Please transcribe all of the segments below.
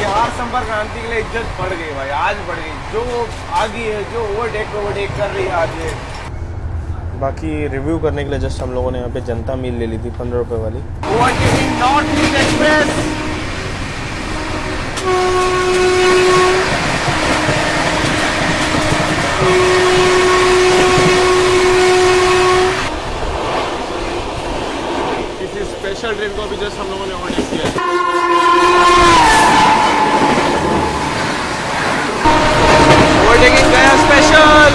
बिहार संपर्क क्रांति के लिए इज्जत बढ़ गई भाई, आज बढ़ गई। जो आगे है, जो ओवरटेक कर रही है आज ये। बाकी रिव्यू करने के लिए जस्ट हम लोगों ने यहाँ पे जनता मील ले ली थी 15 रुपए वाली। Overtaking north east express. किसी स्पेशल ट्रेन को भी जस्ट हम लोगों ने ओवरटेक किया। ओवरटेकिंग गया स्पेशल।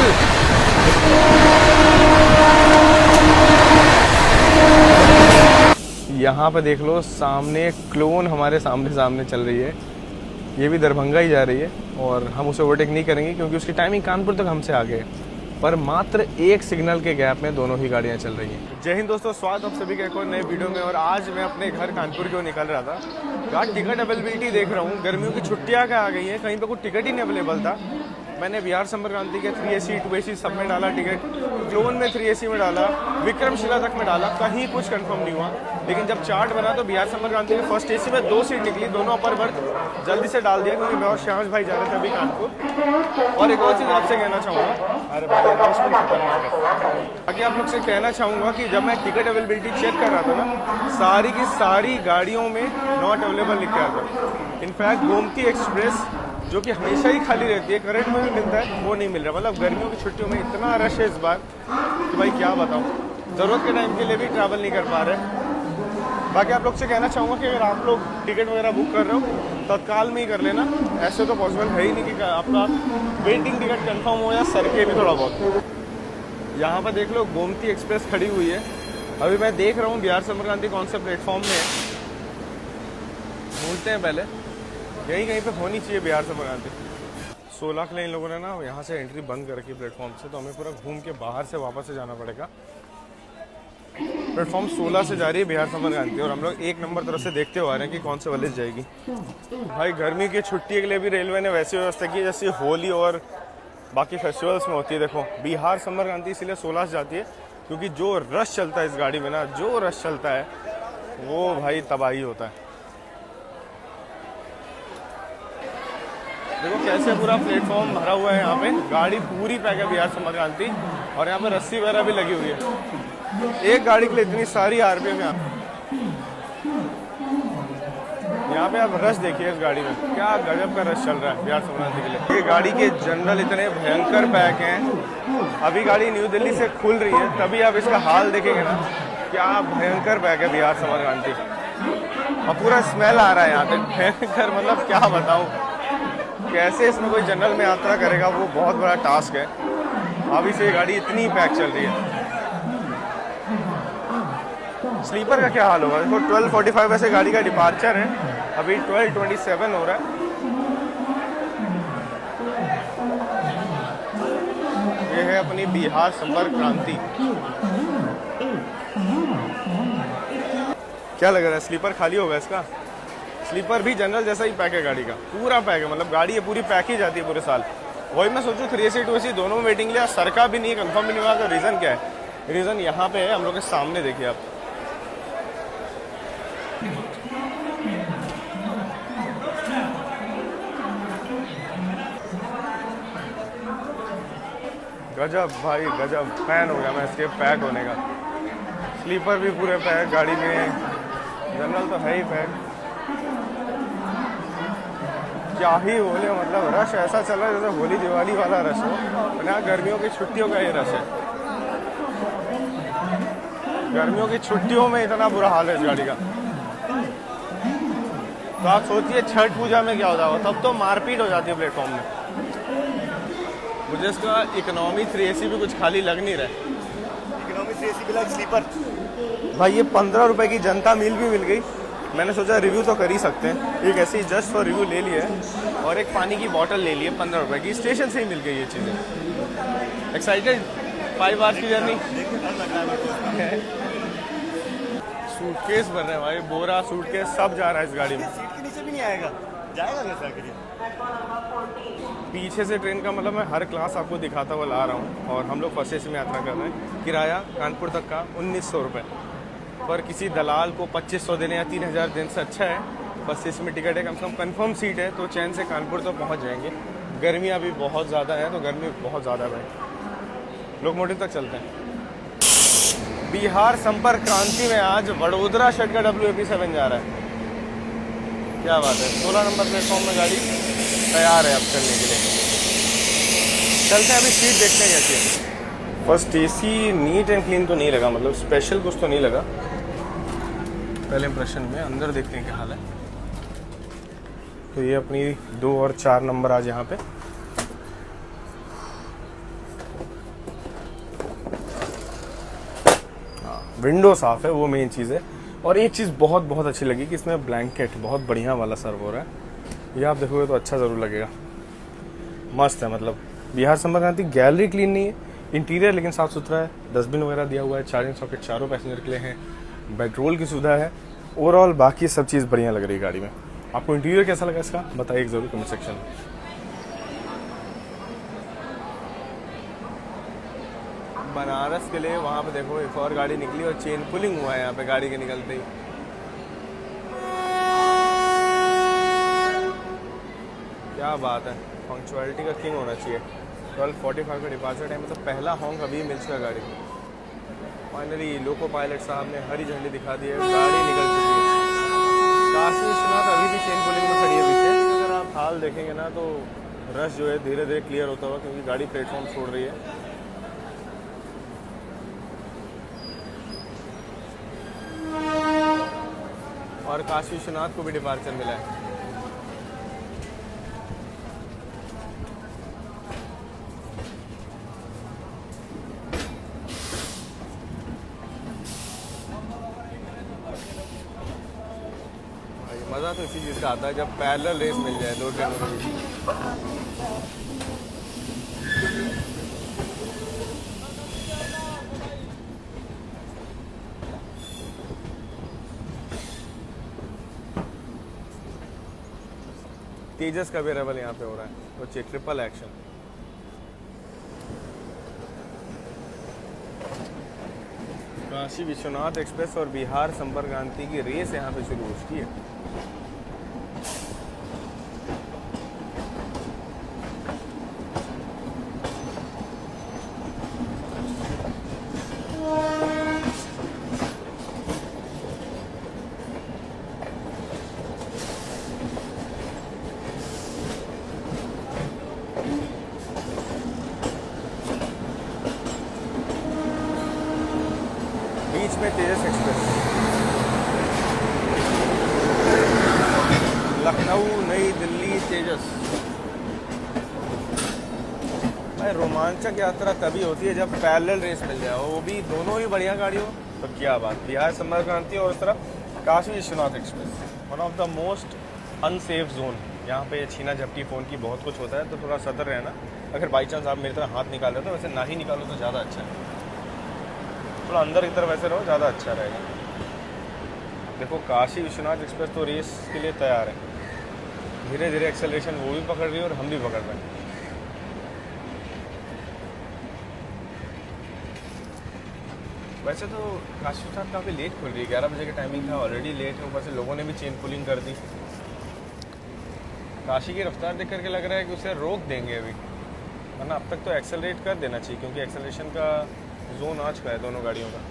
यहाँ पे देख लो सामने क्लोन हमारे सामने चल रही है। ये भी दरभंगा ही जा रही है और हम उसे ओवरटेक नहीं करेंगे क्योंकि उसकी टाइमिंग कानपुर तक हमसे आगे है। पर मात्र एक सिग्नल के गैप में दोनों ही गाड़ियाँ चल रही हैं। जय हिंद दोस्तों, स्वागत आप सभी के एक और नए वीडियो में। और आज मैं अपने घर कानपुर की ओर निकल रहा था। यार टिकट अवेलेबिलिटी देख रहा हूँ, गर्मियों की छुट्टियाँ क्या आ गई हैं, कहीं पे कोई टिकट ही नहीं अवेलेबल था। मैंने बिहार संपर्क क्रांति के 3AC 2AC सब में डाला टिकट, क्लोन में 3AC में डाला, विक्रमशिला तक में डाला, कहीं कुछ कंफर्म नहीं हुआ। लेकिन जब चार्ट बना तो बिहार संपर्क क्रांति के फर्स्ट AC में 2 सीट निकली, दोनों अपर बर्थ जल्दी से डाल दिया क्योंकि मैं और श्यामश भाई जा रहे थे अभी कानपुर। और एक और चीज़ आपसे कहना चाहूँगा, अरे भाई बाकी आप लोग से कहना चाहूँगा कि जब मैं टिकट अवेलेबिलिटी चेक कर रहा था ना, सारी की सारी गाड़ियों में नॉट अवेलेबल लिख के आता है। इनफैक्ट गोमती एक्सप्रेस जो कि हमेशा ही खाली रहती है, करंट में भी मिलता है, वो नहीं मिल रहा। मतलब गर्मियों की छुट्टियों में इतना रश है इस बार कि भाई क्या बताऊँ, ज़रूरत के टाइम के लिए भी ट्रैवल नहीं कर पा रहे। बाकी आप लोग से कहना चाहूँगा कि अगर आप लोग टिकट वगैरह बुक कर रहे हो तत्काल में ही कर लेना। ऐसे तो पॉसिबल है ही नहीं कि आपका वेटिंग टिकट कंफर्म हो या सरके भी थोड़ा बहुत। यहाँ पर देख लो गोमती एक्सप्रेस खड़ी हुई है। अभी मैं देख रहा हूँ बिहार संपर्क क्रांति कौन से प्लेटफॉर्म में है, ढूंढते हैं पहले। यहीं कहीं पे होनी चाहिए बिहार संपर्क क्रांति। 16 के लिए इन लोगों ने ना यहाँ से एंट्री बंद कर रखी प्लेटफॉर्म से, तो हमें पूरा घूम के बाहर से वापस से जाना पड़ेगा। प्लेटफॉर्म 16 से जा रही है बिहार संपर्क क्रांति और हम लोग 1 नंबर तरफ से देखते हुए आ रहे हैं कि कौन से वाले जाएगी। भाई गर्मी की छुट्टी के लिए भी रेलवे ने वैसी व्यवस्था की जैसे होली और बाकी फेस्टिवल्स में होती है। देखो बिहार संपर्क क्रांति इसीलिए 16 से जाती है क्योंकि जो रश चलता है इस गाड़ी में ना, जो रश चलता है वो भाई तबाही होता है। देखो कैसे पूरा प्लेटफॉर्म भरा हुआ है, यहाँ पे गाड़ी पूरी पैक है बिहार संपर्क क्रांति। और यहाँ पे रस्सी वगैरह भी लगी हुई है। एक गाड़ी के लिए इतनी सारी RPM यहाँ पे आप रश देखिए इस गाड़ी में, क्या गजब का रश चल रहा है बिहार संपर्क क्रांति के लिए। ये गाड़ी के जनरल इतने भयंकर पैक हैं। अभी गाड़ी न्यू दिल्ली से खुल रही है, तभी आप इसका हाल देखेंगे ना, क्या भयंकर पैक है बिहार संपर्क क्रांति। और पूरा स्मेल आ रहा है यहाँ पे भयंकर, मतलब क्या बताऊँ कैसे इसमें कोई जनरल में यात्रा करेगा, वो बहुत बड़ा टास्क है। अभी से ये गाड़ी इतनी पैक चल रही है। स्लीपर का क्या हाल होगा देखो। 12:45 वैसे गाड़ी का डिपार्चर है, अभी 12:27 हो रहा है। ये है अपनी बिहार संपर्क क्रांति। क्या लग रहा है, स्लीपर खाली होगा इसका? स्लीपर भी जनरल जैसा ही पैक है गाड़ी का, पूरा पैक है। मतलब गाड़ी ये पूरी पैक ही जाती है पूरे साल। वही मैं सोचूं 3AC 2AC दोनों में वेटिंग लिया, सरका भी नहीं, कंफर्म भी नहीं हुआ। तो रीज़न क्या है? रीज़न यहाँ पे है, हम लोग के सामने देखिए आप। गजब भाई गजब, फैन हो गया मैं इसके पैक होने का। स्लीपर भी पूरे पैक गाड़ी में, जनरल तो है ही पैक। क्या ही बोले, मतलब रश ऐसा चल रहा है जैसे होली दिवाली वाला रश हो। यहाँ गर्मियों की छुट्टियों का ये रश है। गर्मियों की छुट्टियों में इतना बुरा हाल है इस गाड़ी का। तो आप सोचिए छठ पूजा में क्या होता होगा, तब तो मारपीट हो जाती है प्लेटफॉर्म में। मुझे इसका इकोनॉमी 3AC भी कुछ खाली लग नहीं रहा है। इकोनॉमी 3AC भी लग स्लीपर। भाई ये 15 रुपए की जनता मील भी मिल गई। मैंने सोचा रिव्यू तो कर ही सकते हैं, एक ऐसे ही जस्ट फॉर रिव्यू ले लिया है। और एक पानी की बोतल ले ली है 15 रुपए की, स्टेशन से ही मिल गई ये चीज़ें। एक्साइटेड 5 आवर्स की जर्नी। सूटकेस भर रहे हैं भाई, बोरा सूटकेस सब जा रहा है इस गाड़ी में। सीट के नीचे भी नहीं आएगा, जाएगा कैसे आखिर? पीछे से ट्रेन का मतलब मैं हर क्लास आपको दिखाता हुआ ला रहा हूँ। और हम लोग फर्स्ट AC में यात्रा कर रहे हैं। किराया कानपुर तक का 1900 रुपये, पर किसी दलाल को 2500 देने या 3000 देने से अच्छा है फर्स्ट एसी में टिकट है, कम से कम कंफर्म सीट है, तो चैन से कानपुर तो पहुंच जाएंगे। गर्मियाँ अभी बहुत ज़्यादा है, तो गर्मी बहुत ज़्यादा है भाई। लोकोमोटिव तक चलते हैं। बिहार संपर्क क्रांति में आज वडोदरा शेड का WAP7 जा रहा है। क्या बात है, 16 नंबर प्लेटफॉर्म में गाड़ी तैयार है अब चलने के लिए। चलते हैं, अभी सीट देखते हैं कैसी है। First AC neat and clean तो नहीं लगा, मतलब स्पेशल कुछ तो नहीं लगा पहले इंप्रेशन में। अंदर देखते हैं क्या हाल है। तो ये अपनी 2 और 4 नंबर आज यहाँ पे। विंडो साफ है, वो मेन चीज़ है। और एक चीज़ बहुत बहुत अच्छी लगी कि इसमें ब्लैंकेट बहुत बढ़िया वाला सर्व हो रहा है। ये आप देखोगे तो अच्छा ज़रूर लगेगा, मस्त है। मतलब बिहार संपर्क क्रांति गैलरी क्लीन नहीं है, इंटीरियर लेकिन साफ़ सुथरा है। डस्टबिन वगैरह दिया हुआ है, चार्जिंग सॉकेट चारों पैसेंजर के लिए हैं, पेट्रोल की सुविधा है। ओवरऑल बाकी सब चीज़ बढ़िया लग रही है गाड़ी में। आपको इंटीरियर कैसा लगा इसका बताइए ज़रूर कमेंट सेक्शन में। बनारस के लिए वहाँ पे देखो एक और गाड़ी निकली और चेन पुलिंग हुआ है यहाँ पे गाड़ी के निकलते ही। क्या बात है, पंक्चुअलिटी का किंग होना चाहिए। 12:45 का डिपार्चर टाइम, मतलब पहला हॉन्क अभी मिल चुका गाड़ी को। फाइनली लोको पायलट साहब ने हरी झंडी दिखा दी है, गाड़ी निकल चुकी है। काशी विश्वनाथ अभी भी चेन पुलिंग में खड़ी है पीछे। अगर आप हाल देखेंगे ना तो रश जो है धीरे धीरे क्लियर होता हुआ, क्योंकि गाड़ी प्लेटफॉर्म छोड़ रही है। और काशी विश्वनाथ को भी डिपार्चर मिला है। मज़ा तो इसी चीज़ का आता है जब पैरेलल रेस मिल जाए दो ट्रेनों के बीच। तेजस का भी अरेवल यहाँ पे हो रहा है, तो triple action. Kashi Vishwanath express और बिहार संपर्क क्रांति की रेस यहाँ पे शुरू हो चुकी है। बीच में तेजस एक्सप्रेस, लखनऊ नई दिल्ली तेजस। भाई रोमांचक यात्रा तभी होती है जब पैरेलल रेस मिल जाए, वो भी दोनों ही बढ़िया गाड़ी हो तो क्या बात। बिहार संपर्क क्रांति और उस तरफ Kashi Vishwanath express, one of the most unsafe zone. यहाँ पे छीना झपटी फ़ोन की बहुत कुछ होता है, तो थोड़ा सतर्क रहना। अगर बाई चांस आप मेरी तरह हाथ निकाल रहे हो तो वैसे ना ही निकालो तो ज़्यादा अच्छा है। थोड़ा अंदर की तरफ ऐसे रहो, ज़्यादा अच्छा रहेगा। देखो काशी विश्वनाथ एक्सप्रेस तो रेस के लिए तैयार है। धीरे धीरे एक्सेलरेशन वो भी पकड़ रही है और हम भी पकड़ रहे हैं। वैसे तो काशी विश्वनाथ काफ़ी लेट खुल रही है, 11 बजे का टाइमिंग था, ऑलरेडी लेट है। ऊपर से लोगों ने भी चेन पुलिंग कर दी। काशी की रफ्तार देख करके लग रहा है कि उसे रोक देंगे अभी, वरना अब तक तो एक्सेलरेट कर देना चाहिए, क्योंकि एक्सेलरेशन का जोन आ चुका है दोनों गाड़ियों का।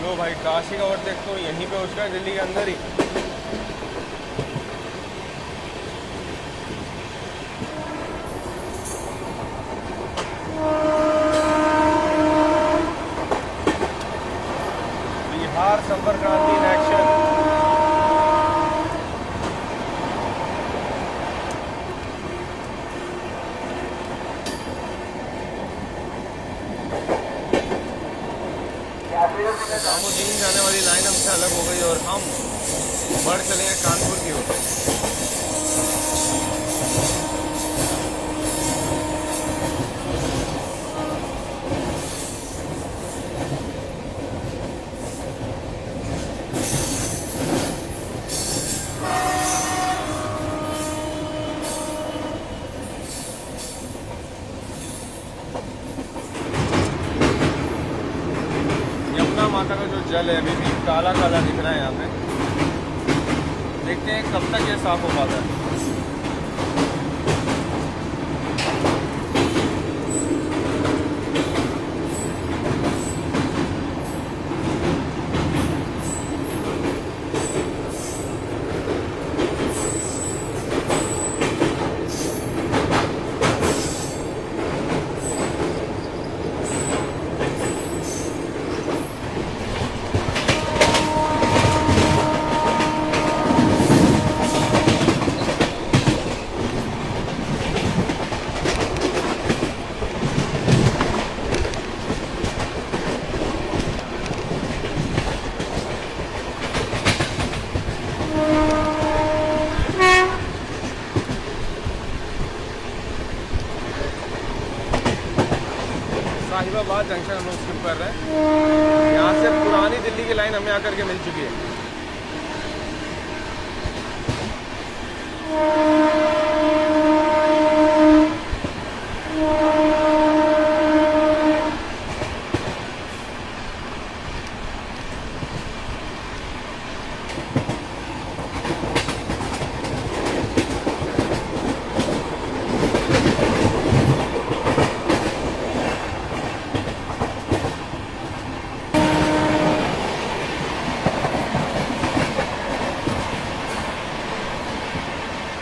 लो भाई, काशी का ओवरटेक तो यहीं पे उसका दिल्ली के अंदर ही। बिहार संपर्क क्रांति इन एक्शन। निजामुद्दीन जाने वाली लाइन हमसे अलग हो गई और हम बढ़ चले हैं कानपुर की ओर। यमुना माता का जो जल है अभी भी काला काला दिख रहा है यहाँ पे। देखते हैं कब तक ये साफ हो पाता है। साहिबाबाद जंक्शन हम लोग स्किप कर रहे हैं। यहाँ से पुरानी दिल्ली की लाइन हमें आकर के मिल चुकी है।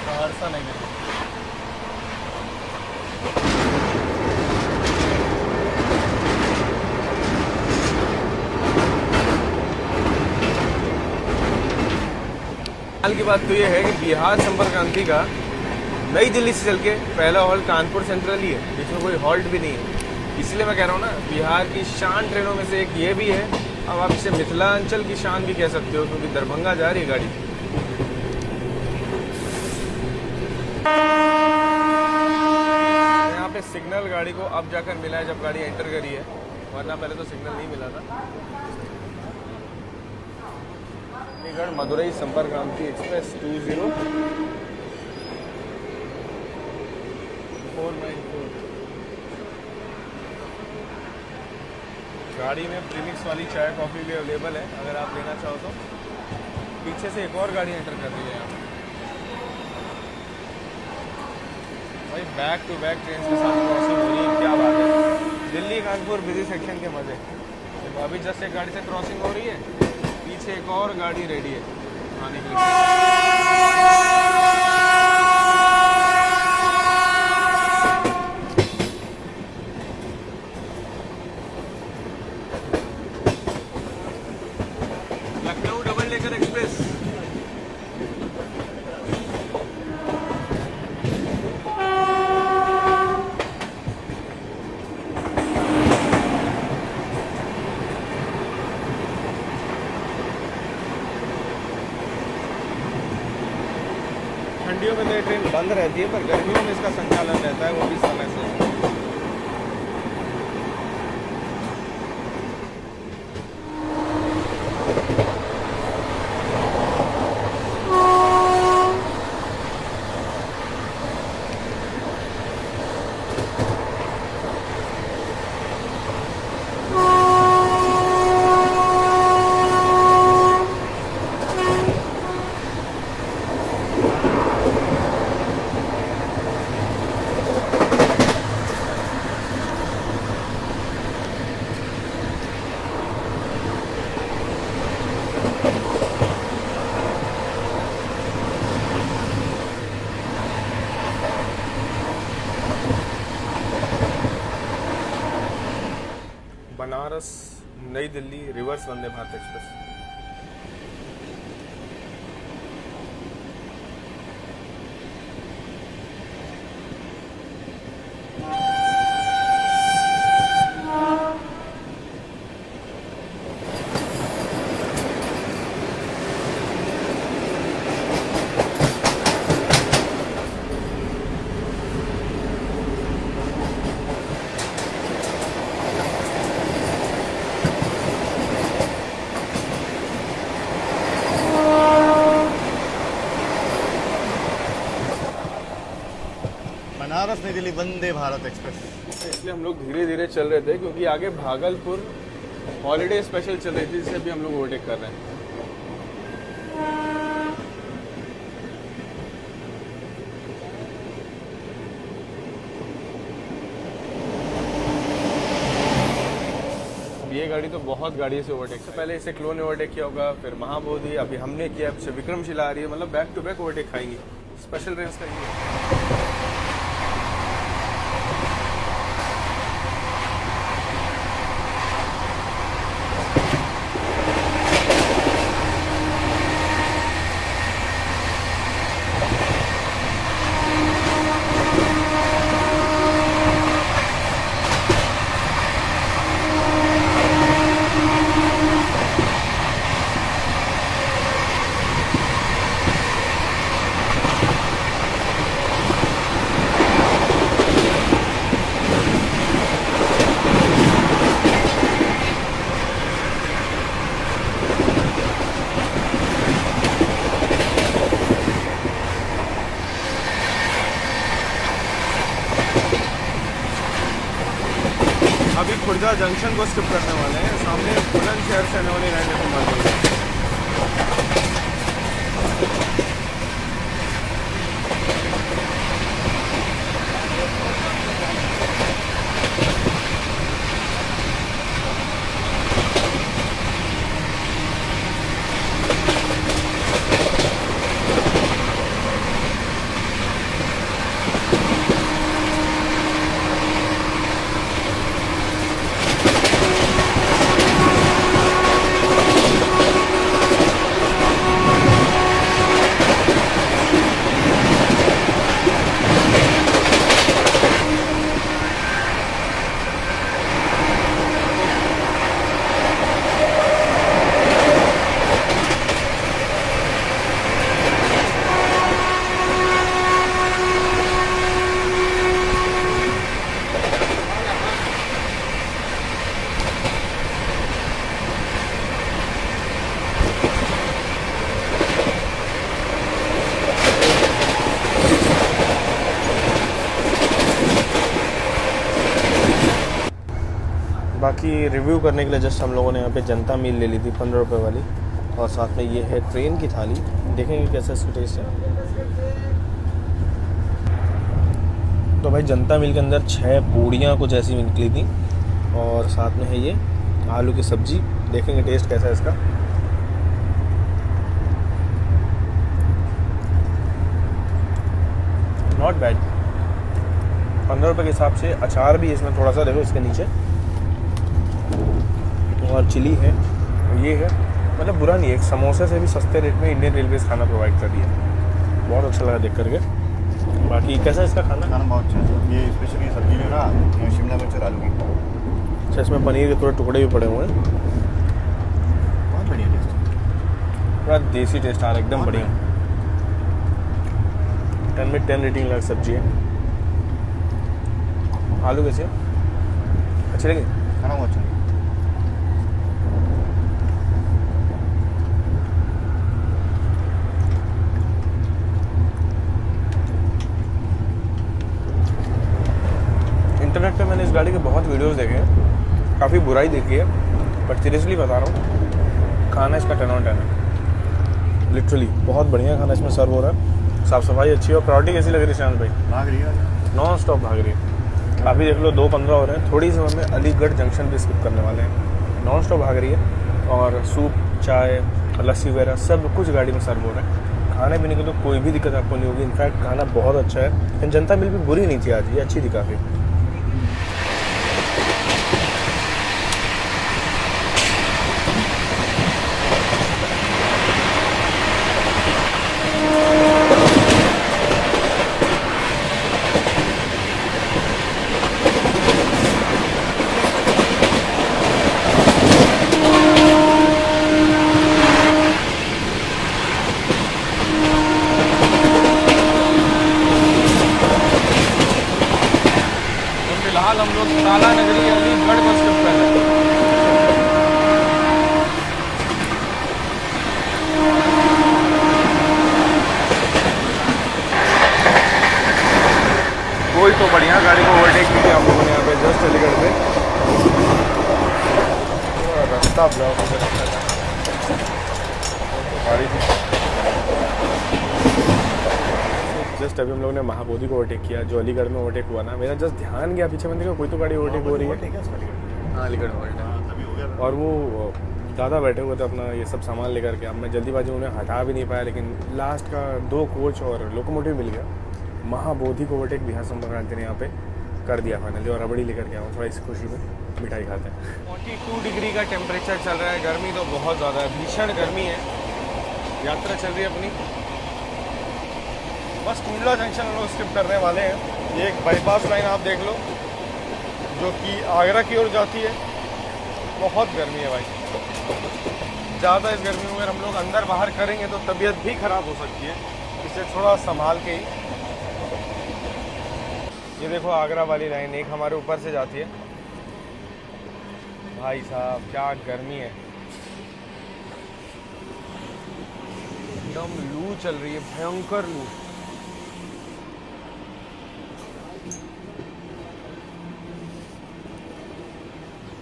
सहरसा नहीं मिली। हाल की बात तो ये है कि बिहार संपर्क क्रांति का नई दिल्ली से चल के पहला हॉल्ट कानपुर सेंट्रल ही है, जिसमें कोई हॉल्ट भी नहीं है। इसलिए मैं कह रहा हूँ ना, बिहार की शान ट्रेनों में से एक ये भी है। अब आप इसे मिथिलांचल की शान भी कह सकते हो, क्योंकि दरभंगा जा रही है गाड़ी। यहाँ पे सिग्नल गाड़ी को अब जाकर मिला है जब गाड़ी एंटर करी है, वरना पहले तो सिग्नल नहीं मिला था। चंडीगढ़ मदुरई संपर्क क्रांति एक्सप्रेस 20494। गाड़ी में प्रीमिक्स वाली चाय कॉफ़ी भी अवेलेबल है, अगर आप लेना चाहो तो। पीछे से एक और गाड़ी एंटर कर रही है यहाँ पे। भाई बैक टू बैक ट्रेन के साथ क्रॉसिंग हो रही है, क्या बात है। दिल्ली कानपुर बिजी सेक्शन के मजे। देखो अभी जस्ट एक गाड़ी से क्रॉसिंग हो रही है, पीछे एक और गाड़ी रेडी है आने के लिए। Lucknow double decker express. ठंडियों में तो ये ट्रेन बंद रहती है, पर गर्मियों में इसका संचालन रहता है, वो भी समय से। बनारस नई दिल्ली रिवर्स वंदे भारत एक्सप्रेस। बनारस नई दिल्ली वंदे भारत एक्सप्रेस। इसलिए हम लोग धीरे धीरे चल रहे थे क्योंकि आगे भागलपुर हॉलीडे स्पेशल चल रही थी, जिसे अभी हम लोग ओवरटेक कर रहे हैं। ये गाड़ी तो बहुत गाड़ी से ओवरटेक से पहले इसे क्लोन ने ओवरटेक किया होगा, फिर महाबोधि, अभी हमने किया, अब विक्रमशिला आ रही है, मतलब बैक टू बैक ओवरटेक खाएंगे। स्पेशल रेंज का ये है। अभी खुर्जा जंक्शन को स्किप करने वाले हैं, सामने बुलंदशहर से आने वाली लाइन देखो बंद हो गई। बाकी रिव्यू करने के लिए जस्ट हम लोगों ने यहाँ पे जनता मील ले ली थी 15 रुपये वाली, और साथ में ये है ट्रेन की थाली। देखेंगे कैसा इसका टेस्ट है। तो भाई जनता मील के अंदर 6 पूड़ियाँ कुछ ऐसी निकली थी, और साथ में है ये आलू की सब्जी। देखेंगे टेस्ट कैसा है इसका। नॉट बैड, 15 रुपये के हिसाब से। अचार भी इसमें थोड़ा सा देखो इसके नीचे, और चिली है, ये है, मतलब बुरा नहीं है। एक समोसे से भी सस्ते रेट में इंडियन रेलवेज खाना प्रोवाइड कर रही है। बहुत अच्छा लगा देख करके। बाकी कैसा है इसका खाना? खाना बहुत अच्छा है। ये स्पेशली सब्जी में ना शिमला मिर्च और आलू की। अच्छा, इसमें पनीर के थोड़े टुकड़े भी पड़े हुए हैं। बहुत बढ़िया टेस्ट, पूरा देसी टेस्ट आ रहा है, एकदम बढ़िया। 10 में 10 रेटिंग लग सब्जी है। आलू कैसे अच्छे लगे? खाना बहुत अच्छा है। इंटरनेट पे मैंने इस गाड़ी के बहुत वीडियोस देखे हैं, काफ़ी बुराई देखी है, बट सीरियसली बता रहा हूँ, खाना इसका 10 on 10 है। लिटरली बहुत बढ़िया खाना इसमें सर्व हो रहा है। साफ़ सफाई अच्छी है। और प्रायोरिटी कैसी लग रही है शांत भाई? भाग रही है, नॉन स्टॉप भाग रही है। अभी देख लो 2:15 हो रहे हैं। थोड़ी सी हमें अलीगढ़ जंक्शन पे स्किप करने वाले हैं। नॉन स्टॉप भाग रही है, और सूप, चाय, लस्सी वगैरह सब कुछ गाड़ी में सर्व हो रहा है। खाने पीने की तो कोई भी दिक्कत आपको नहीं होगी। इनफैक्ट खाना बहुत अच्छा है। जनता मिल भी बुरी नहीं थी आज, ये अच्छी थी काफ़ी। फिलहाल हम लोग ताला नगरी अलीगढ़ को स्किप कर रहे हैं। कोई तो बढ़िया गाड़ी को ओवरटेक की थी आप लोगों ने यहाँ पे जस्ट अलीगढ़ पे। रास्ता ब्लॉक हो गया गाड़ी थी। जस्ट अभी हम लोगों ने महाबोधि को ओवरटेक किया जो अलीगढ़ में ओवरटेक हुआ ना। मेरा जस्ट ध्यान गया पीछे बंदे का, कोई तो गाड़ी ओवरटेक हो रही है। हाँ अलीगढ़ ओवरटेक। और वो ज़्यादा बैठे हुए थे अपना ये सब सामान लेकर के। अब मैं जल्दीबाजी उन्हें हटा भी नहीं पाया, लेकिन लास्ट का 2 कोच और लोकोमोटिव मिल गया। महाबोधि को ओवरटेक बिहार संपर्क क्रांति ने यहाँ पे कर दिया फाइनली। और रबड़ी लेकर के आऊँ थोड़ा इस खुशी में मिठाई खाते हैं। 42 डिग्री का टेम्परेचर चल रहा है। गर्मी तो बहुत ज़्यादा है, भीषण गर्मी है। यात्रा चल रही है अपनी। बस टूंडला जंक्शन हम लोग स्किप करने वाले हैं। ये एक बाईपास लाइन आप देख लो जो कि आगरा की ओर जाती है। बहुत गर्मी है भाई, ज़्यादा। इस गर्मी में अगर हम लोग अंदर बाहर करेंगे तो तबीयत भी ख़राब हो सकती है, इसे थोड़ा संभाल के ही। ये देखो आगरा वाली लाइन एक हमारे ऊपर से जाती है। भाई साहब क्या गर्मी है, एकदम लू चल रही है, भयंकर लू।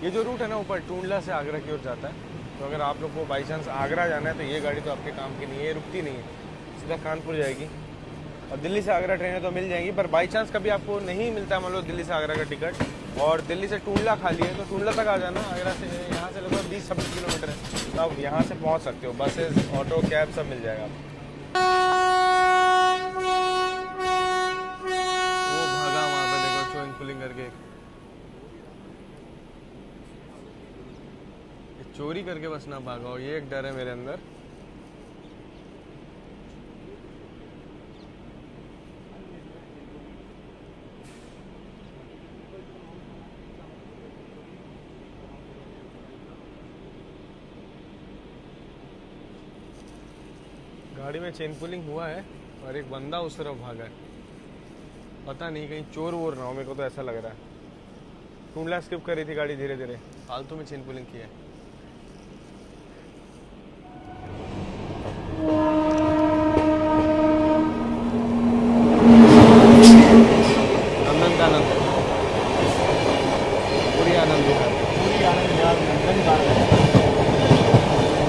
ये जो रूट है ना ऊपर टूंडला से आगरा की ओर जाता है, तो अगर आप लोग को बाई चांस आगरा जाना है तो ये गाड़ी तो आपके काम की नहीं है, ये रुकती नहीं है, सीधा कानपुर जाएगी। और दिल्ली से आगरा ट्रेनें तो मिल जाएंगी, पर बाई चांस कभी आपको नहीं मिलता मान लो दिल्ली से आगरा का टिकट और दिल्ली से टूंडला खाली है, तो टूंडला तक आ जाना। आगरा से यहाँ से लगभग 20-26 किलोमीटर है, तो आप यहाँ से पहुँच सकते हो। बसेस, ऑटो, कैब सब मिल जाएगा आपको। वो भागा वहाँ पे देखो चोइंग पुलिंग करके, चोरी करके बस ना भागा, ये एक डर है मेरे अंदर। गाड़ी में चेन पुलिंग हुआ है और एक बंदा उस तरफ भागा है। पता नहीं कहीं चोर वोर ना हो, मेरे को तो ऐसा लग रहा है। टूंडला स्किप कर रही थी गाड़ी धीरे धीरे, फालतू में चेन पुलिंग की है। नंदनकानन, पूरी आनंद विहार,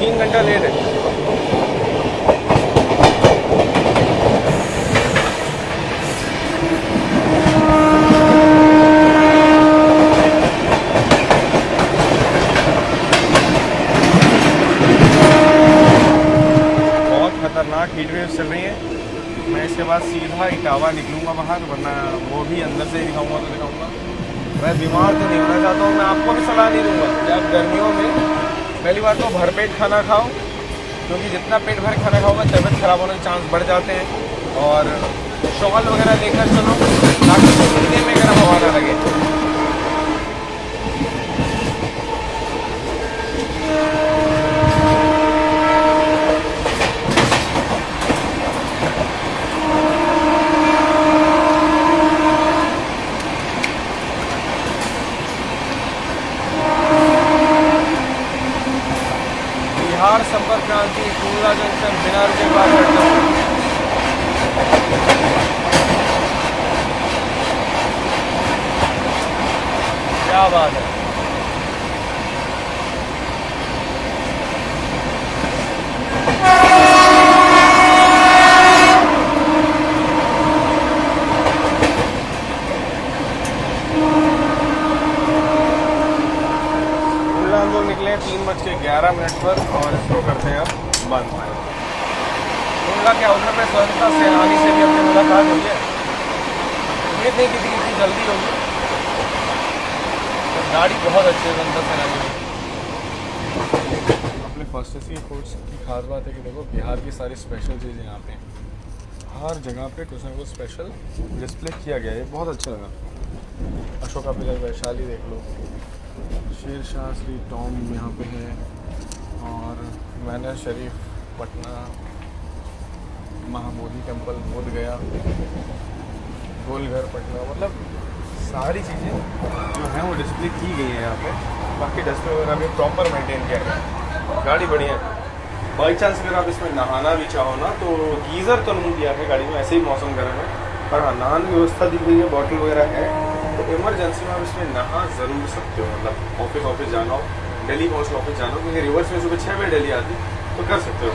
3 घंटा लेट है। खतरनाक हीट वेव चल रही है। मैं इसके बाद सीधा इटावा निकलूंगा बाहर, वरना वो भी अंदर से ही दिखाऊंगा तो दिखाऊंगा। मैं बीमार तो नहीं होना चाहता हूँ, मैं आपको भी सलाह नहीं दूंगा कि आप गर्मियों में पहली बार तो भरपेट खाना खाओ, क्योंकि जितना पेट भर खाना खाओगे तबीयत खराब होने के चांस बढ़ जाते हैं। और शॉल वगैरह लेकर चलो ताकि सीने में गर्म हवा ना लगे। बिहार संपर्क क्रांति टूंडला जंक्शन बिना रुके पार करता हूँ। क्या बात है। हम लोग निकले 3:11 पर और इसको करते हैं अब बंद। टूंडला के अवसर पे स्वतंत्रता सेनानी से भी अपनी मुलाकात हुई है। उम्मीद नहीं की थी कितनी जल्दी होगी, तो गाड़ी बहुत अच्छी है स्वतंत्रता सेनानी की। अपने फर्स्ट एसी कोच की खास बात है कि देखो बिहार की सारी स्पेशल चीज़ें यहाँ पे हर जगह पे कुछ ना कुछ स्पेशल डिस्प्ले किया गया है, बहुत अच्छा लगा। अशोका पिलर वैशाली देख लो, शेर शाह श्री टॉम यहाँ पे है, और मैनर शरीफ पटना, महाबोधि टेम्पल बोध गया, गोलघर पटना, मतलब सारी चीज़ें जो हैं वो डिस्प्ले की गई है यहाँ पे। बाकी डिस्प्ले वगैरह भी प्रॉपर मेंटेन किया गया है। गाड़ी बढ़िया है। बाई चांस अगर आप इसमें नहाना भी चाहो ना तो गीज़र तो नहीं दिया है गाड़ी में, ऐसे ही मौसम गर्म है पर हाँ नहाने की व्यवस्था दी गई है, बॉटल वगैरह है, तो इमरजेंसी में आप इसमें नहा ज़रूर सकते हो। मतलब ऑफिस जाना हो, दिल्ली पहुँच ऑफिस जाना हो, क्योंकि रिवर्स में सुबह 6 बजे दिल्ली आती तो कर सकते हो।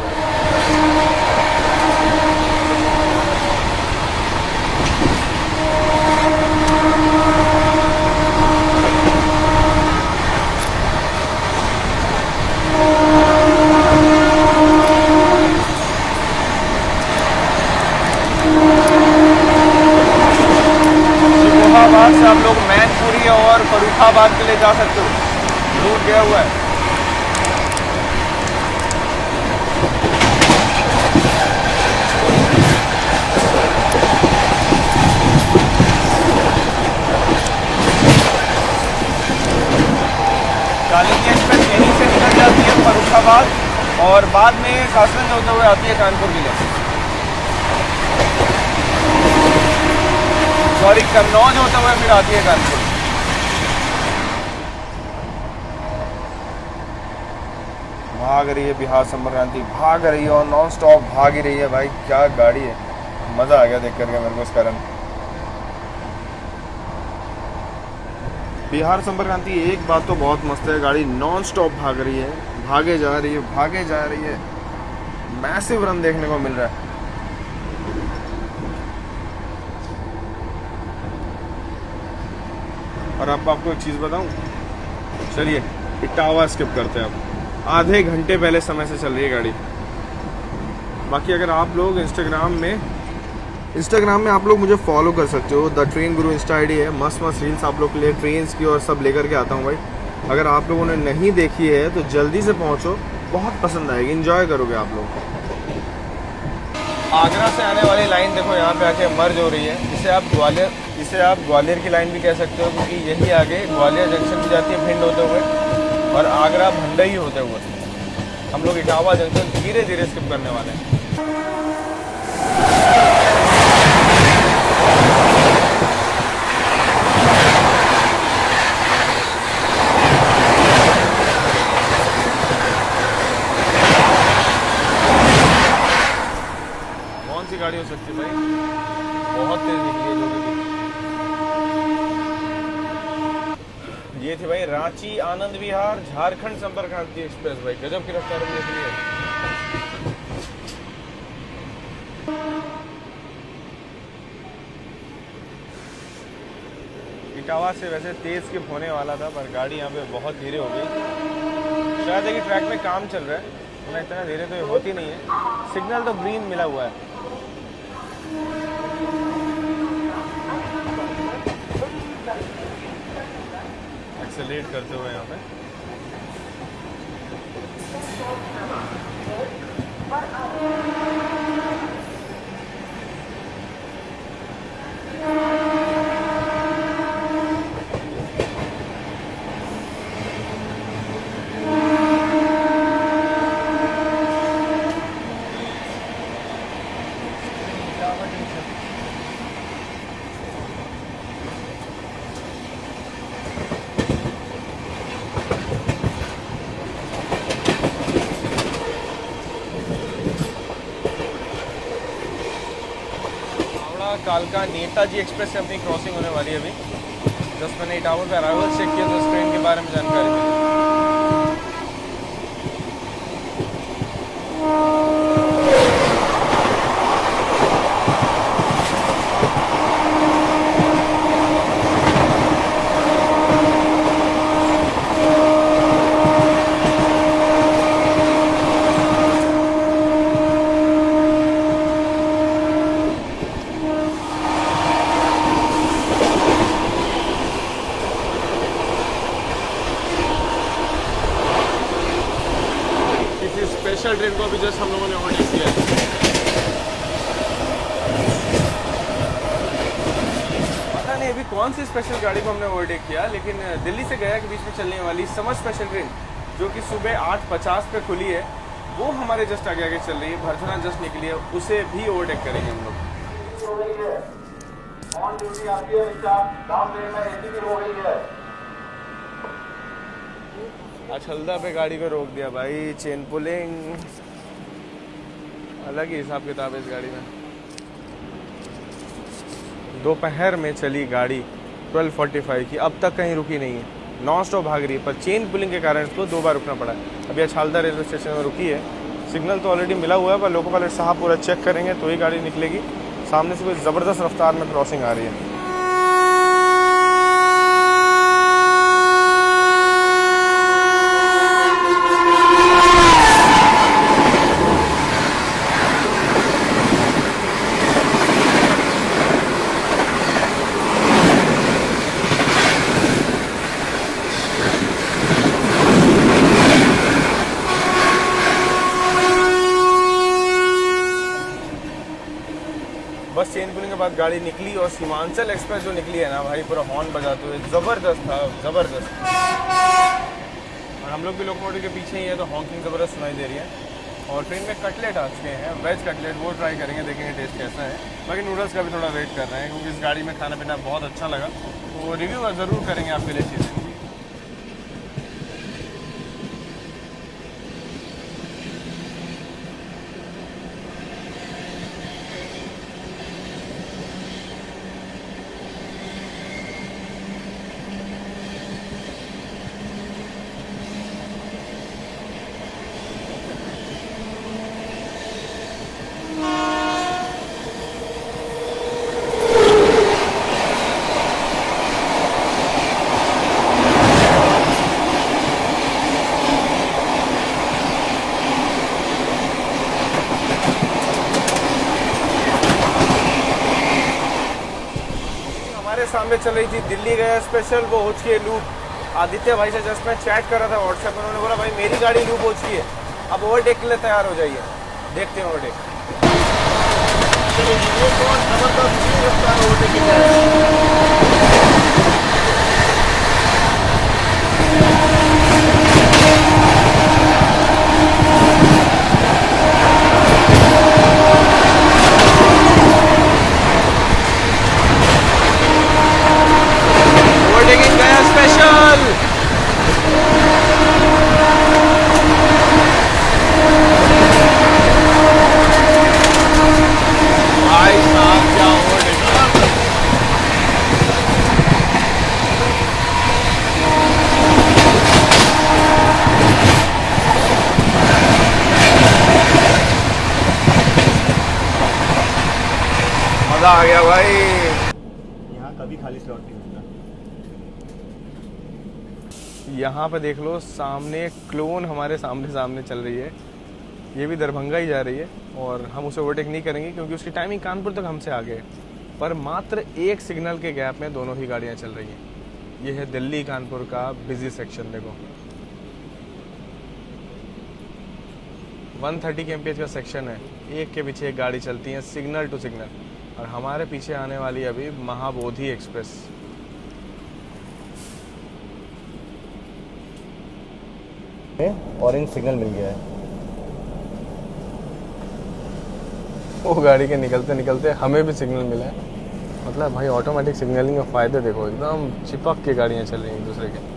इलाहाबाद से आप लोग मैनपुरी और फर्रुखाबाद के लिए जा सकते हो, रूट गया हुआ है। कालिंदी एक्सप्रेस यहीं से निकल जाती है फर्रुखाबाद और बाद में कासगंज होते हुए आती है कानपुर के लिए, सॉरी कन्नौज होते हुए फिर आती है कानपुर। भाग रही है बिहार संपर्क क्रांति, भाग रही है और नॉन स्टॉप भाग ही रही है भाई। क्या गाड़ी है, मज़ा आ गया देख करके मेरे को इस कारण। बिहार संपर्क क्रांति एक बात तो बहुत मस्त है, गाड़ी नॉन स्टॉप भाग रही है, भागे जा रही है, भागे जा रही है। मैसिव रन देखने को मिल रहा है। और अब आपको एक चीज़ बताऊं, चलिए इटावा स्किप करते हैं। अब आधे घंटे पहले समय से चल रही है गाड़ी। बाकी अगर आप लोग इंस्टाग्राम में आप लोग मुझे फॉलो कर सकते हो, the train Guru Insta ID है। मस्त रील्स आप लोग के लिए ट्रेन्स की और सब लेकर के आता हूँ भाई। अगर आप लोगों ने नहीं देखी है तो जल्दी से पहुँचो, बहुत पसंद आएगी, इंजॉय करोगे आप लोग। आगरा से आने वाली लाइन देखो यहाँ पे आके मर्ज हो रही है। इसे आप ग्वालियर की लाइन भी कह सकते हो, क्योंकि यही आगे ग्वालियर जंक्शन भी जाती है भिंड होते हुए और आगरा भंडई होते हुए। हम लोग इटावा जंक्शन धीरे धीरे स्किप करने वाले हैं। कौन सी गाड़ी हो सकती है भाई, बहुत तेज निकली है जो भी। ये थी भाई रांची आनंद विहार झारखंड संपर्क क्रांति एक्सप्रेस। भाई गजब की रफ्तार में निकली है। इटावा से वैसे तेज स्किप होने वाला था, पर गाड़ी यहाँ पे बहुत धीरे हो गई। शायद है कि ट्रैक में काम चल रहा है, वरना इतना धीरे तो ये होती नहीं है। सिग्नल तो ग्रीन मिला हुआ है। एक्सेलरेट करते हुए यहाँ पे कालका नेताजी एक्सप्रेस से अपनी क्रॉसिंग होने वाली है अभी। जस्ट मैंने इटावा पे अराइवल चेक किया तो इस ट्रेन के बारे में जानकारी मिली। स्पेशल ट्रेन को अभी जस्ट हम लोगों ने ऑर्डर किया है। पता नहीं अभी कौन सी स्पेशल गाड़ी को हमने ओवरटेक किया, लेकिन दिल्ली से गया के बीच में चलने वाली समर स्पेशल ट्रेन जो कि सुबह 8:50 पे खुली है, वो हमारे जस्ट आगे आगे चल रही है। भरथना जस्ट निकली है, उसे भी ओवरटेक करेंगे हम लोग। अछलदा पे गाड़ी को रोक दिया भाई, चेन पुलिंग, अलग ही हिसाब किताब है इस गाड़ी में। दोपहर में चली गाड़ी 12:45 की अब तक कहीं रुकी नहीं है, नॉन स्टॉप भाग रही है, पर चेन पुलिंग के कारण इसको 2 बार रुकना पड़ा है। अभी छालदा रेलवे स्टेशन में रुकी है, सिग्नल तो ऑलरेडी मिला हुआ है, पर लोको पायलट साहब पूरा चेक करेंगे तो ही गाड़ी निकलेगी। सामने से कोई ज़बरदस्त रफ्तार में क्रॉसिंग आ रही है। बस चेन पुलिंग के बाद गाड़ी निकली और सीमांचल एक्सप्रेस जो निकली है ना भाई, पूरा हॉर्न बजाते हुए, ज़बरदस्त था, ज़बरदस्त। और हम लोग भी लोकोमोटिव के पीछे ही है तो हॉकिंग ज़बरदस्त सुनाई दे रही है। और ट्रेन में कटलेट आ चुके हैं, वेज कटलेट, वो ट्राई करेंगे, देखेंगे टेस्ट कैसा है। बाकी नूडल्स का भी थोड़ा वेट कर रहे हैं क्योंकि इस गाड़ी में खाना पीना बहुत अच्छा लगा, तो रिव्यू ज़रूर करेंगे आपके लिए चीज़ें। सामने चल रही थी दिल्ली गया स्पेशल, वो हो चुकी है लूप। आदित्य भाई से जस्ट मैं चैट कर रहा था व्हाट्सएप पर, उन्होंने बोला भाई मेरी गाड़ी लूप हो चुकी है, अब ओवरटेक के लिए तैयार हो जाइए, देखते हैं ओवरटेक। मजा आ गया भाई। यहाँ कभी खाली स्लॉट नहीं मिलता। यहाँ पे देख लो सामने क्लोन हमारे सामने चल रही है, ये भी दरभंगा ही जा रही है और हम उसे ओवरटेक नहीं करेंगे क्योंकि उसकी टाइमिंग कानपुर तक हमसे आगे है, पर मात्र एक सिग्नल के गैप में दोनों ही गाड़ियाँ चल रही हैं। ये है दिल्ली कानपुर का बिजी सेक्शन, देखो 130 kmph का सेक्शन है, एक के पीछे एक गाड़ी चलती है सिग्नल टू सिग्नल, और हमारे पीछे आने वाली अभी महाबोधि एक्सप्रेस। ऑरेंज सिग्नल मिल गया है। वो गाड़ी के निकलते निकलते हमें भी सिग्नल मिला है। मतलब भाई ऑटोमेटिक सिग्नलिंग के फ़ायदे देखो, एकदम चिपक के गाड़ियाँ चल रही हैं एक दूसरे के।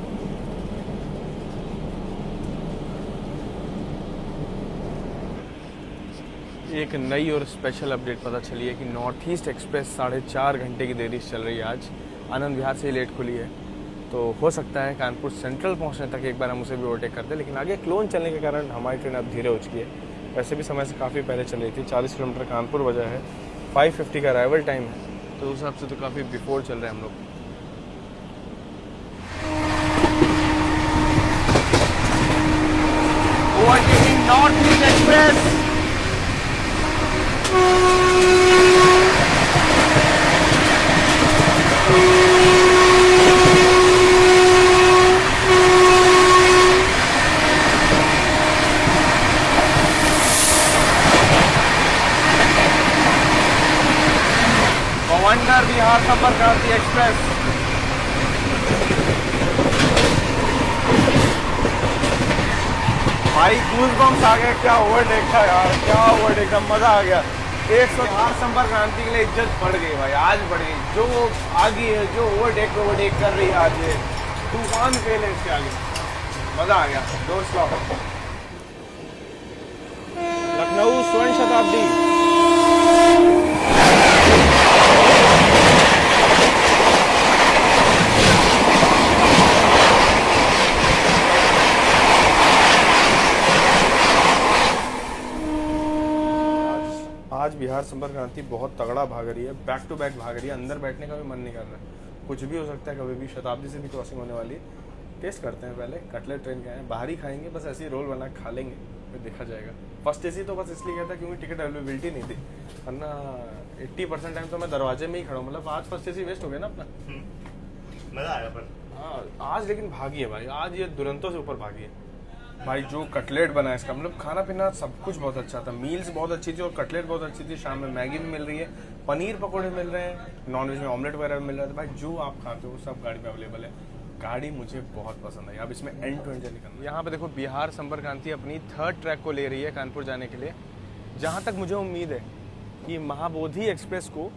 एक नई और स्पेशल अपडेट पता चली है कि नॉर्थ ईस्ट एक्सप्रेस 4.5 घंटे की देरी से चल रही है। आज आनंद विहार से ही लेट खुली है, तो हो सकता है कानपुर सेंट्रल पहुंचने तक एक बार हम उसे भी ओवरटेक करते हैं, लेकिन आगे क्लोन चलने के कारण हमारी ट्रेन अब धीरे हो चुकी है। वैसे भी समय से काफ़ी पहले चल रही थी, 40 किलोमीटर कानपुर वजह है, 5:50 का अराइवल टाइम है, तो उस हिसाब से तो काफ़ी बिफोर चल रहे हैं हम लोग। Overtaking north east express. Wonder Bihar संपर्क क्रांति एक्सप्रेस। भाई गूज़बम्स आ गए, क्या ओवरटेक था यार, क्या ओवरटेक था, मजा आ गया। 108 संपर्क क्रांति के लिए इज्जत बढ़ गई भाई, आज बढ़ गई। जो आगे है, जो ओवरटेक कर रही है आज, ये तूफान फेल है इसके आगे, मजा आ गया। 2 स्टॉप लखनऊ स्वर्ण शताब्दी। बिहार संपर्क क्रांति बहुत तगड़ा भाग रही है, बैक टू बैक भाग रही है, अंदर बैठने का भी मन नहीं कर रहा है। कुछ भी हो सकता है, कभी भी शताब्दी से भी क्रॉसिंग होने वाली है। टेस्ट करते हैं पहले, कटलेट ट्रेन के हैं, बाहर ही खाएंगे, बस ऐसे ही रोल बना खा लेंगे, फिर देखा जाएगा। फर्स्ट एसी तो बस इसलिए गया था क्योंकि टिकट अवेलेबिलिटी नहीं थी, वरना 80% टाइम तो मैं दरवाजे में ही खड़ा हूँ। मतलब आज फर्स्ट एसी वेस्ट हो गया ना अपना। मजा आया पर हाँ आज लेकिन भागी है भाई, आज ये दुरंतों से ऊपर भागी है भाई। जो कटलेट बना है इसका, मतलब खाना पीना सब कुछ बहुत अच्छा था, मील्स बहुत अच्छी थी और कटलेट बहुत अच्छी थी। शाम में मैगी भी मिल रही है, पनीर पकौड़े मिल रहे हैं, नॉनवेज में ऑमलेट वगैरह मिल रहा है। भाई जो आप खाते हो सब गाड़ी में अवेलेबल है। गाड़ी मुझे बहुत पसंद है। अब इसमें एंड टू एंड जर्नी करना है। यहाँ पे देखो बिहार संपर्क क्रांति अपनी 3rd ट्रैक को ले रही है कानपुर जाने के लिए। जहाँ तक मुझे उम्मीद है कि महाबोधि एक्सप्रेस को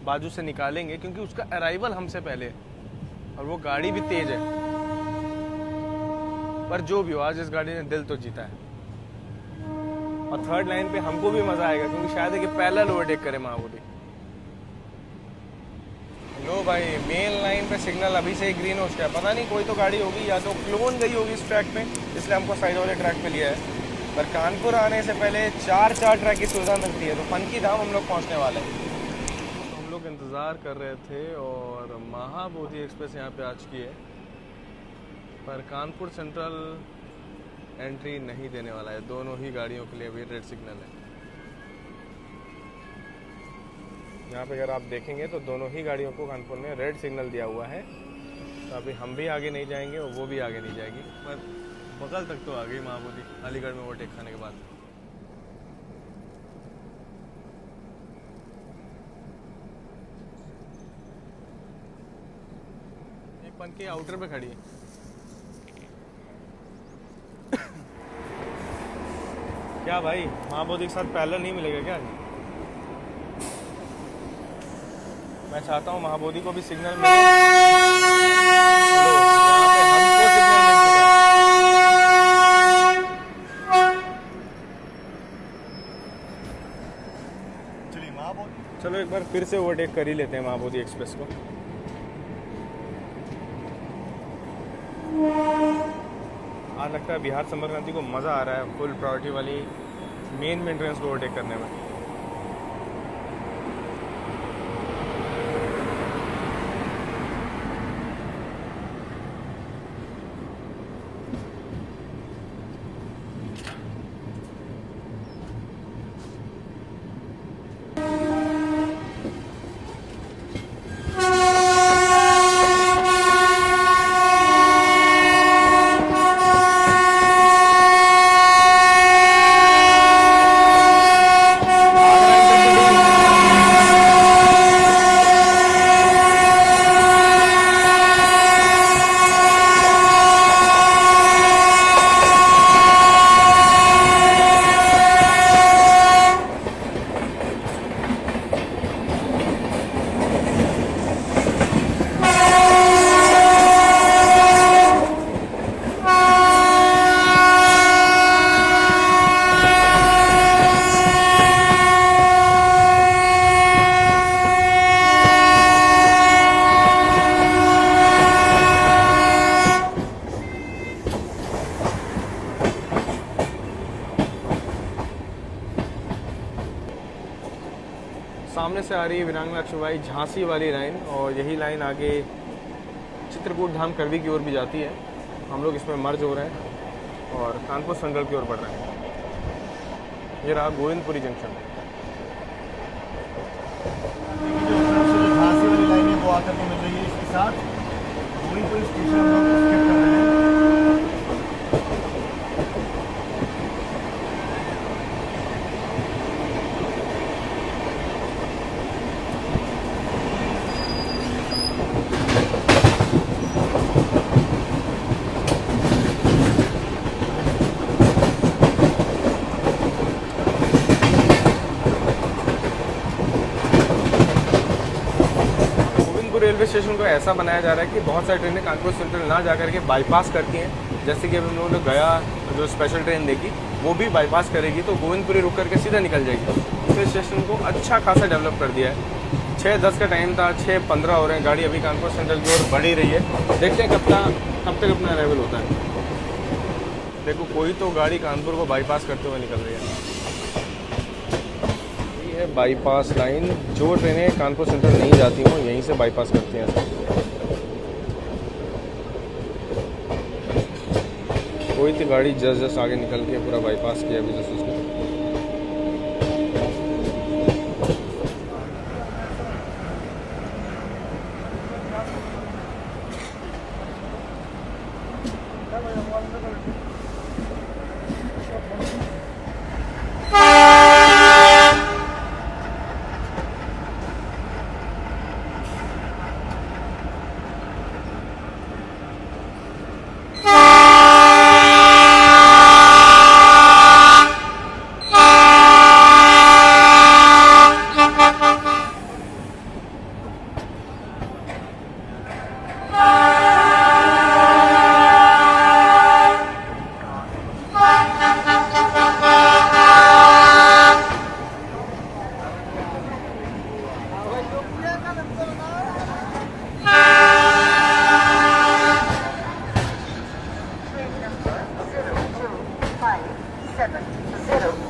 बाजू से निकालेंगे, क्योंकि उसका अराइवल हमसे पहले है और वो गाड़ी भी तेज है। पर जो भी हो, आज इस गाड़ी ने दिल तो जीता है और 3rd लाइन पे हमको भी मजा आएगा, क्योंकि शायद है कि पहला ओवरटेक करे महाबोधि। लो भाई, मेन लाइन पे सिग्नल अभी से ही ग्रीन हो चुका है। पता नहीं कोई तो गाड़ी होगी या तो क्लोन गई होगी इस ट्रैक पे, इसलिए हमको साइड वाले ट्रैक पे लिया है। पर कानपुर आने से पहले 4 ट्रैक की सुविधा मिलती है, तो फनकी धाम हम लोग पहुंचने वाले हैं। तो हम लोग इंतज़ार कर रहे थे और महाबोधि एक्सप्रेस यहाँ पे आ चुकी है, पर कानपुर सेंट्रल एंट्री नहीं देने वाला है। दोनों ही गाड़ियों के लिए अभी रेड सिग्नल है। यहाँ पे अगर आप देखेंगे तो दोनों ही गाड़ियों को कानपुर में रेड सिग्नल दिया हुआ है। तो अभी हम भी आगे नहीं जाएंगे और वो भी आगे नहीं जाएगी, पर बगल तक तो आ गई महाबोधि अलीगढ़ में ओवरटेक खाने के बाद। एक पनकी आउटर पे खड़ी है। क्या भाई, महाबोधि के साथ पैरेलल नहीं मिलेगा क्या? मैं चाहता हूँ महाबोधि को भी सिग्नल मिले। यहाँ पे हमको सिग्नल मिल चुका है। चलिए महाबोधि, चलो एक बार फिर से ओवरटेक कर ही लेते हैं महाबोधि एक्सप्रेस को। आज लगता है बिहार संपर्क क्रांति को मज़ा आ रहा है फुल प्रायोरिटी वाली मेन मेंटेनेंस को ओवरटेक करने में। सामने से आ रही है वीरांगना लक्ष्मीबाई झांसी वाली लाइन, और यही लाइन आगे चित्रकूट धाम करवी की ओर भी जाती है। हम लोग इसमें मर्ज हो रहे हैं और कानपुर सेंट्रल की ओर बढ़ रहे हैं। ये रहा गोविंदपुरी जंक्शन। झांसी वाली लाइन है वो आकर के मिल रही है, इसके साथ गोविंदपुर स्टेशन हम लोग स्किप कर रहे हैं। रेलवे स्टेशन को ऐसा बनाया जा रहा है कि बहुत सारी ट्रेनें कानपुर सेंट्रल ना जा करके बाईपास करती हैं। जैसे कि अभी हम लोगों ने गया जो स्पेशल ट्रेन देखी, वो भी बाईपास करेगी तो गोविंदपुरी रुक करके सीधा निकल जाएगी। इसलिए स्टेशन को अच्छा खासा डेवलप कर दिया है। 6:10 का टाइम था, 6:15 हो रहे हैं। गाड़ी अभी कानपुर सेंट्रल की ओर बढ़ ही रही है। देखते हैं कब तक अपना अराइवल होता है। देखो कोई तो गाड़ी कानपुर को बाईपास करते हुए निकल रही है। है बाईपास लाइन। जो ट्रेनें कानपुर सेंट्रल नहीं जाती हों यहीं से बाईपास करती हैं। कोई तो गाड़ी जस्ट आगे निकल के पूरा बाईपास किया अभी जस्ट उसने।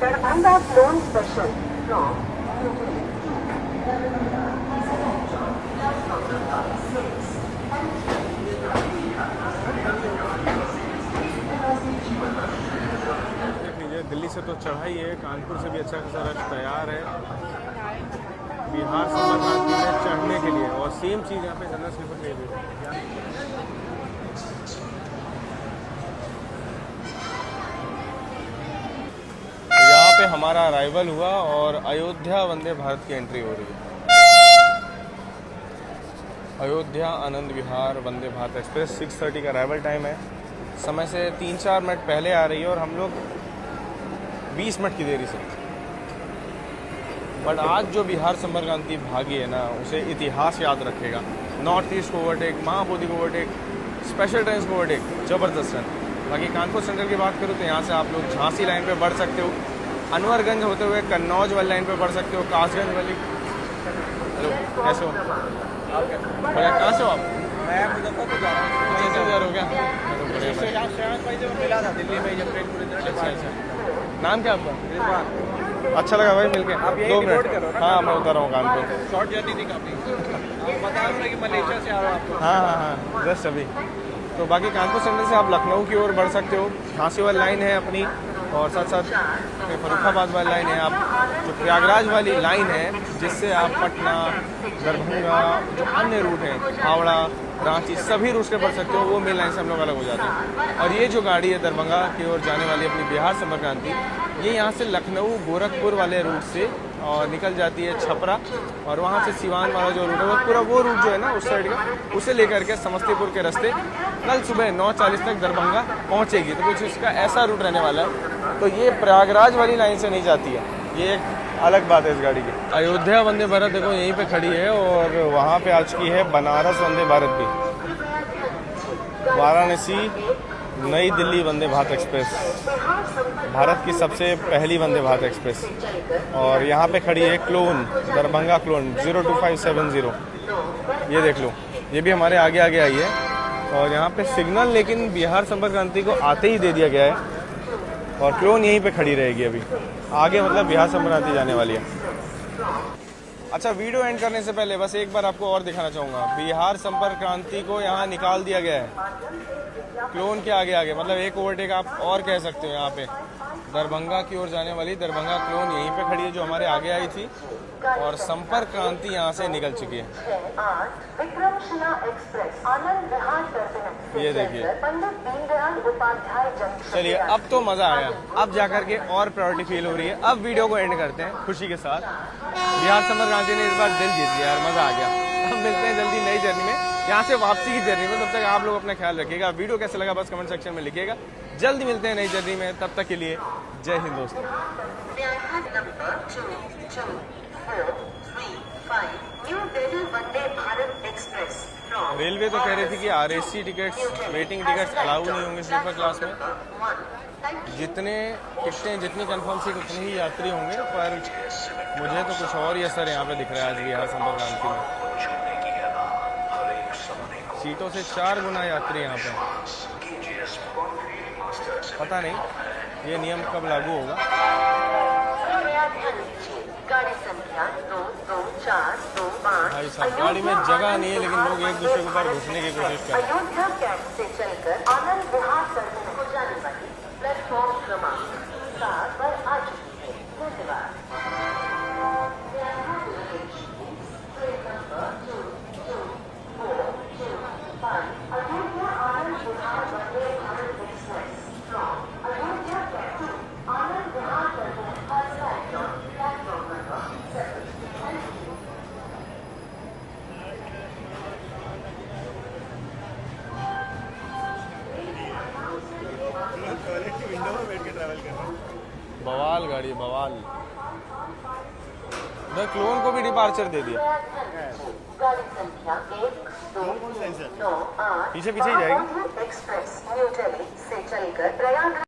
Darbhanga Clone Special from Delhi से तो चढ़ा ही है, कानपुर से भी अच्छा खासा रश तैयार है बिहार संपर्क क्रांति में चढ़ने के लिए। और सेम चीज़ यहाँ पे जनरल स्लीपर के लिए। यहाँ पे हमारा अराइवल हुआ और अयोध्या वंदे भारत की एंट्री हो रही है। अयोध्या आनंद विहार वंदे भारत एक्सप्रेस 6:30 का अराइवल टाइम है। समय से 3-4 मिनट पहले आ रही है और हम लोग 20 मिनट की देरी से। बट आज जो बिहार संपर्क क्रांति भागी है ना, उसे इतिहास याद रखेगा। नॉर्थ ईस्ट को ओवरटेक, महाबोधि को ओवरटेक, स्पेशल ट्रेन को ओवरटेक, जबरदस्त है। बाकी कानपुर सेंट्रल की बात करूँ तो यहाँ से आप लोग झांसी लाइन पे बढ़ सकते हो, अनवरगंज होते हुए कन्नौज वाली लाइन पे बढ़ सकते हो, कासगंज वाली। हेलो, कैसे हो? भैया कहाँ से हो आप? मैं मुजफ्फरपुर जा रहा हूँ। इधर हो गया? मिला था दिल्ली में जब ट्रेन पूरी तरह अच्छा। नाम क्या आपका? से अच्छा लगा भाई मिलके। आप यही 2 रिपोर्ट मिनट। करो ना? हाँ, मैं उतर रहा हूँ कानपुर। शॉर्ट जर्नी थी काफ़ी। आप बता रहे हो कि मलेशिया से आ रहा हूँ आपको। हाँ, जस्ट अभी। तो बाकी कानपुर सेंटर से आप लखनऊ की ओर बढ़ सकते हो। झांसी वाली लाइन है अपनी, और साथ साथ फर्रुखाबाद वाली लाइन है। आप जो प्रयागराज वाली लाइन है जिससे आप पटना, दरभंगा, जो अन्य रूट हैं, हावड़ा, रांची, सभी रूट से बढ़ सकते हो। वो मेन लाइन से हम लोग अलग हो जाते हैं। और ये जो गाड़ी है दरभंगा की ओर जाने वाली अपनी बिहार संपर्क क्रांति, ये यहाँ से लखनऊ गोरखपुर वाले रूट से और निकल जाती है छपरा, और वहाँ से सिवान वाला जो रूट है वो पूरा वो रूट जो है ना उस साइड का, उसे लेकर के समस्तीपुर के रास्ते कल सुबह 9:40 तक दरभंगा पहुँचेगी। तो कुछ इसका ऐसा रूट रहने वाला है। तो ये प्रयागराज वाली लाइन से नहीं जाती है, ये एक अलग बात है इस गाड़ी की। अयोध्या वंदे भारत देखो यहीं पे खड़ी है, और वहाँ पे आ चुकी है बनारस वंदे भारत भी। वाराणसी नई दिल्ली वंदे भारत एक्सप्रेस, भारत की सबसे पहली वंदे भारत एक्सप्रेस। और यहाँ पे खड़ी है क्लोन, दरभंगा क्लोन 02570। ये देख लो, ये भी हमारे आगे आगे आई है। और यहाँ पे सिग्नल लेकिन बिहार संपर्क क्रांति को आते ही दे दिया गया है, और क्लोन यहीं पे खड़ी रहेगी अभी आगे, मतलब बिहार संपर्क क्रांति जाने वाली है। अच्छा, वीडियो एंड करने से पहले बस एक बार आपको और दिखाना चाहूँगा, बिहार संपर्क क्रांति को यहाँ निकाल दिया गया है क्लोन के आगे आगे, मतलब एक ओवरटेक आप और कह सकते हो। यहाँ पे दरभंगा की ओर जाने वाली दरभंगा क्लोन यहीं पे खड़ी है जो हमारे आगे आई थी, और संपर्क क्रांति यहाँ से निकल चुकी है। ये देखिए, चलिए अब तो मजा आया, अब जाकर के और प्रायोरिटी फील हो रही है। अब वीडियो को एंड करते हैं खुशी के साथ। बिहार संपर्क क्रांति ने इस बार दिल जीत लिया यार, मजा आ गया। अब मिलते हैं जल्दी नई जर्नी में, यहाँ से वापसी की जर्नी में। तब तक आप लोग अपना ख्याल रखिएगा। वीडियो कैसा लगा बस कमेंट सेक्शन में लिखिएगा। जल्दी मिलते हैं नई जर्नी में, तब तक के लिए जय हिंद दोस्तों। रेलवे तो कह रही थी कि RAC tickets, waiting tickets allow नहीं होंगे स्लीपर क्लास में। जितनी कंफर्म सीट उतने ही यात्री होंगे, पर मुझे तो कुछ और ही असर यहाँ पे दिख रहा है आज बिहार संपर्क क्रांति में। सीटों से 4 गुना यात्री यहाँ पे। पता नहीं ये नियम कब लागू होगा। गाड़ी संख्या 22425 भाई साहब गाड़ी में जगह नहीं है, लेकिन लोग एक दूसरे के ऊपर घुसने की कोशिश कर रहे हैं। अयोध्या कैंट से चलकर आनंद विहार तक को जाने वाली प्लेटफॉर्म क्रमांक 7 पर आ चुकी है। धन्यवाद। Train number 2245 Ayodhya Anand Vihar Vande Bharat express from Ayodhya cantt to Anand Vihar तक has arrived on platform number 7. Thank you. Toilet की विंडो में बैठ के ट्रैवल कर रहे हैं। बवाल गाड़ी है, बवाल। उधर क्लोन को भी डिपार्चर दे दिया। गाड़ी संख्या 1298 पीछे पीछे ही जाएगी। एक्सप्रेस न्यू दिल्ली से चलकर प्रयागराज